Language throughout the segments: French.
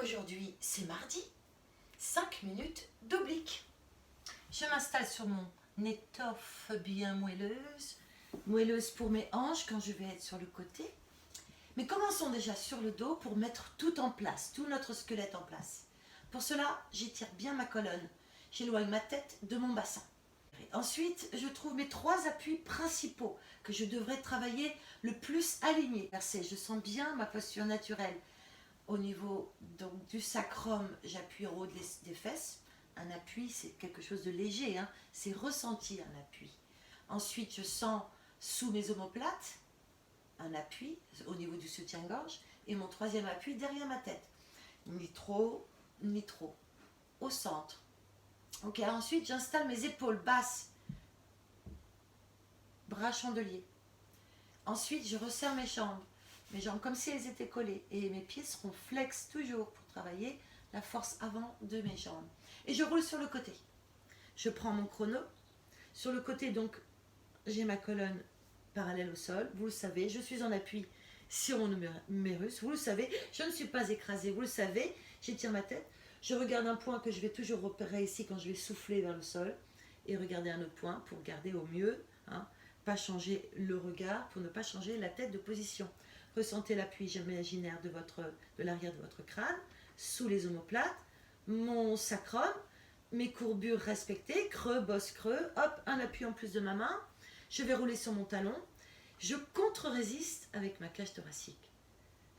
aujourd'hui, c'est mardi, 5 minutes d'oblique. Je m'installe sur mon étoffe bien moelleuse, moelleuse pour mes hanches quand je vais être sur le côté. Mais commençons déjà sur le dos pour mettre tout en place, tout notre squelette en place. Pour cela, j'étire bien ma colonne, j'éloigne ma tête de mon bassin. Ensuite, je trouve mes 3 appuis principaux que je devrais travailler le plus alignés. Je sens bien ma posture naturelle. Au niveau donc, du sacrum, j'appuie en haut des fesses. Un appui, c'est quelque chose de léger, hein. C'est ressentir un appui. Ensuite, je sens sous mes omoplates un appui au niveau du soutien-gorge. Et mon 3e appui derrière ma tête. Ni trop, ni trop. Au centre. Ok, ensuite, j'installe mes épaules basses. Bras chandeliers. Ensuite, je resserre mes jambes comme si elles étaient collées. Et mes pieds seront flex toujours pour travailler la force avant de mes jambes. Et je roule sur le côté. Je prends mon chrono. Sur le côté, donc, j'ai ma colonne parallèle au sol. Vous le savez, je suis en appui sur mon humérus. Vous le savez, je ne suis pas écrasée. Vous le savez, j'étire ma tête. Je regarde un point que je vais toujours repérer ici quand je vais souffler vers le sol. Et regarder un autre point pour garder au mieux, hein, pas changer le regard, pour ne pas changer la tête de position. Ressentez l'appui imaginaire de l'arrière de votre crâne, sous les omoplates, mon sacrum, mes courbures respectées, creux, bosse creux, hop, un appui en plus de ma main, je vais rouler sur mon talon, je contre-résiste avec ma cage thoracique.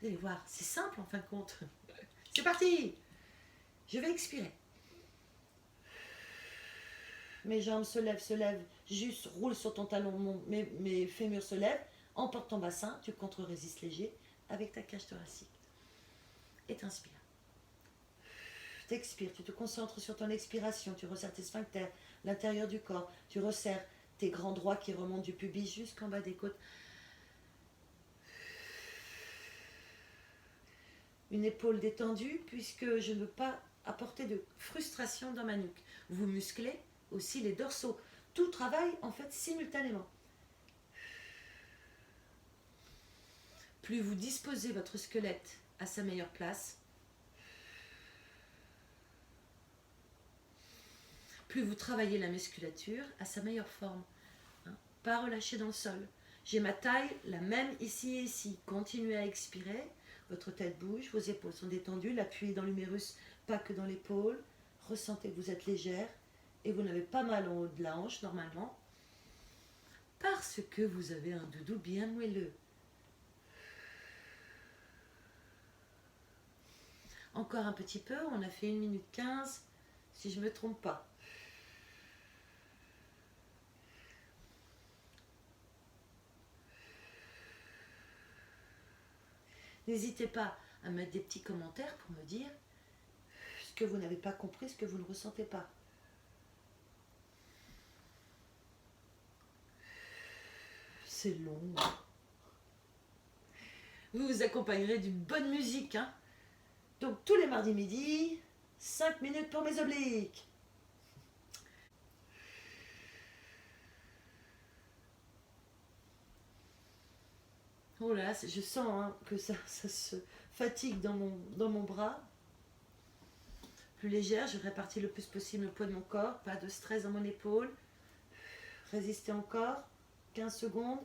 Vous allez voir, c'est simple en fin de compte. C'est parti! Je vais expirer. Mes jambes se lèvent, juste roule sur ton talon, mes fémurs se lèvent, emporte ton bassin, tu contre-résistes léger avec ta cage thoracique. Et t'inspires. T'expires, tu te concentres sur ton expiration, tu resserres tes sphincters, l'intérieur du corps, tu resserres tes grands droits qui remontent du pubis jusqu'en bas des côtes. Une épaule détendue puisque je ne veux pas apporter de frustration dans ma nuque. Vous musclez aussi les dorsaux. Tout travaille en fait simultanément. Plus vous disposez votre squelette à sa meilleure place, plus vous travaillez la musculature à sa meilleure forme. Hein, pas relâcher dans le sol. J'ai ma taille, la même ici et ici. Continuez à expirer. Votre tête bouge, vos épaules sont détendues. L'appui dans l'humérus, pas que dans l'épaule. Ressentez que vous êtes légère et vous n'avez pas mal en haut de la hanche normalement. Parce que vous avez un doudou bien moelleux. Encore un petit peu, on a fait 1 minute 15, si je ne me trompe pas. N'hésitez pas à mettre des petits commentaires pour me dire ce que vous n'avez pas compris, ce que vous ne ressentez pas. C'est long. Vous vous accompagnerez d'une bonne musique, hein. Donc tous les mardis midi, 5 minutes pour mes obliques. Oh là, je sens hein, que ça se fatigue dans mon bras. Plus légère, je répartis le plus possible le poids de mon corps. Pas de stress dans mon épaule. Résistez encore. 15 secondes.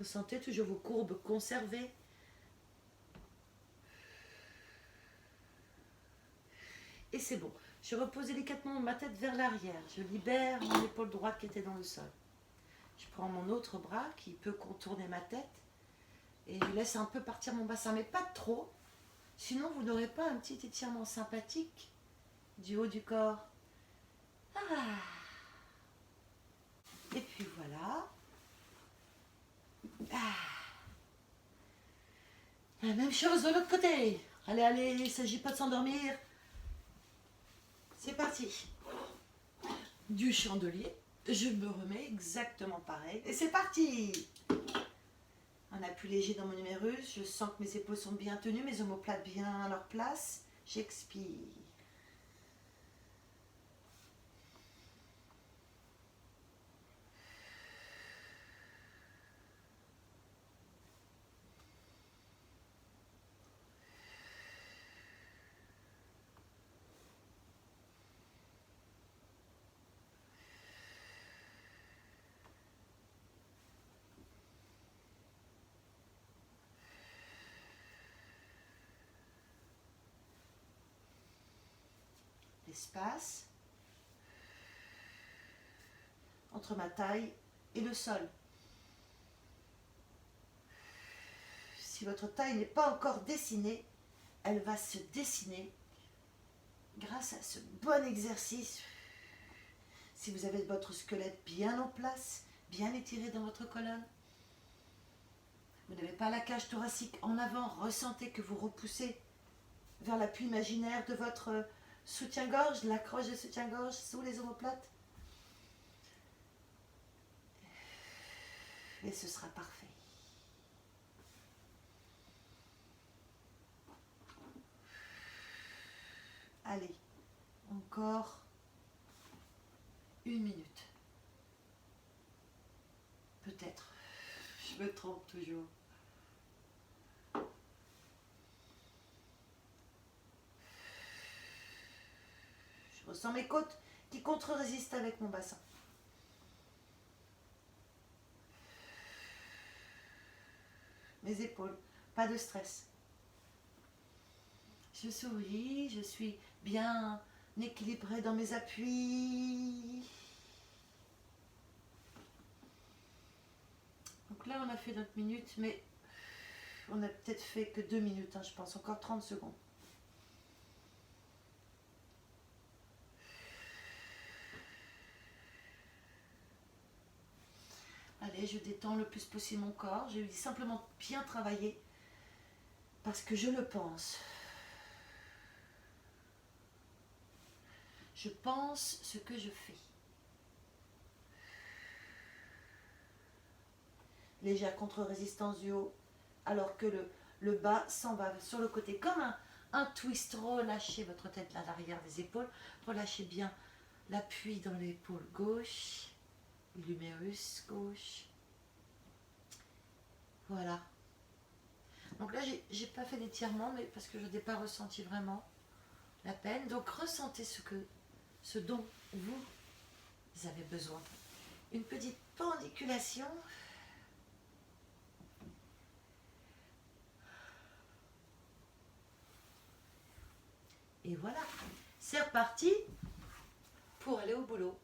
Ressentez toujours vos courbes conservées. Et c'est bon. Je repose délicatement ma tête vers l'arrière. Je libère mon épaule droite qui était dans le sol. Je prends mon autre bras qui peut contourner ma tête et je laisse un peu partir mon bassin, mais pas trop. Sinon, vous n'aurez pas un petit étirement sympathique du haut du corps. Ah. Et puis voilà. Ah. La même chose de l'autre côté. Allez, allez, il ne s'agit pas de s'endormir. C'est parti. Du chandelier, je me remets exactement pareil. Et c'est parti. Un appui léger dans mon humérus. Je sens que mes épaules sont bien tenues, mes omoplates bien à leur place. J'expire. l'espace entre ma taille et le sol. Si votre taille n'est pas encore dessinée, elle va se dessiner grâce à ce bon exercice. Si vous avez votre squelette bien en place, bien étiré dans votre colonne, vous n'avez pas la cage thoracique en avant, ressentez que vous repoussez vers l'appui imaginaire de votre soutien-gorge, l'accroche de soutien-gorge sous les omoplates. Et ce sera parfait. Allez, encore 1 minute. Peut-être. Je me trompe toujours. Je ressens mes côtes qui contre-résistent avec mon bassin. Mes épaules, pas de stress. Je souris, je suis bien équilibrée dans mes appuis. Donc là, on a fait notre minute, mais on n'a peut-être fait que 2 minutes, je pense, encore 30 secondes. Allez, je détends le plus possible mon corps. Je lui dis simplement bien travailler parce que je le pense. Je pense ce que je fais. Légère contre-résistance du haut, alors que le bas s'en va sur le côté comme un twist. Relâchez votre tête à l'arrière des épaules. Relâchez bien l'appui dans l'épaule gauche, l'humérus gauche. Voilà. Donc là, j'ai pas fait d'étirement, mais parce que je n'ai pas ressenti vraiment la peine. Donc ressentez ce dont vous avez besoin. Une petite pendiculation. Et voilà, c'est reparti pour aller au boulot.